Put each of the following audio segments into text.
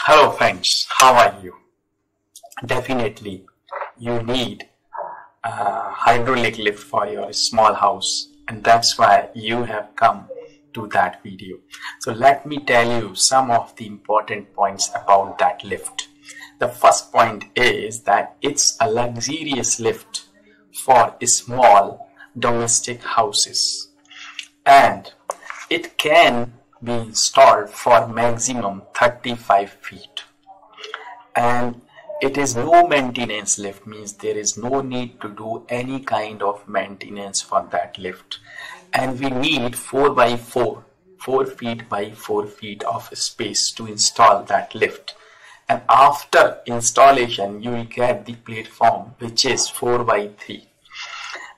Hello friends, how are you? Definitely you need a hydraulic lift for your small house, and that's why you have come to that video. So let me tell you some of the important points about that lift. The first point is that it's a luxurious lift for small domestic houses, and it can be installed for maximum 35 feet, and it is no maintenance lift, means there is no need to do any kind of maintenance for that lift. And we need 4 by 4 feet by 4 feet of space to install that lift. And after installation you will get the platform which is 4 by 3,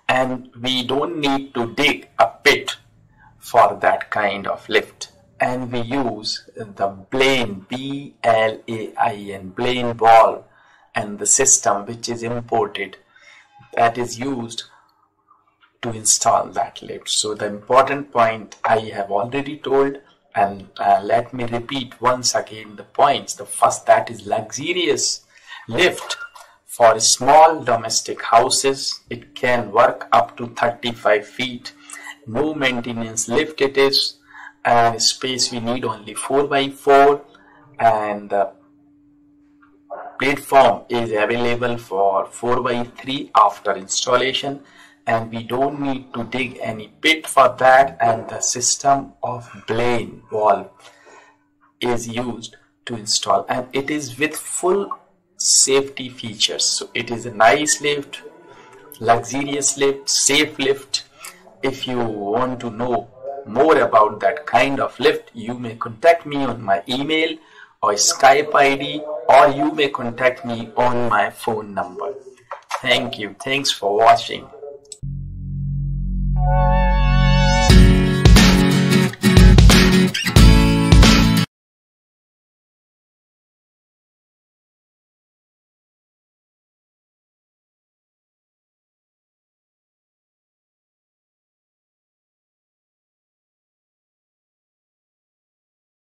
and we don't need to dig a pit for that kind of lift, and we use the Blain, B-L-A-I-N, Blain ball, and the system which is imported, that is used to install that lift. So the important point I have already told, and let me repeat once again the points. The first, that is luxurious lift for small domestic houses. It can work up to 35 feet. No maintenance lift it is, and space we need only 4 by 4, and the platform is available for 4 by 3 after installation, and we don't need to dig any pit for that, and the system of Blain valve is used to install, and it is with full safety features. So it is a nice lift, luxurious lift, safe lift. If you want to know more about that kind of lift, you may contact me on my email or Skype ID, or you may contact me on my phone number. Thank you. Thanks for watching.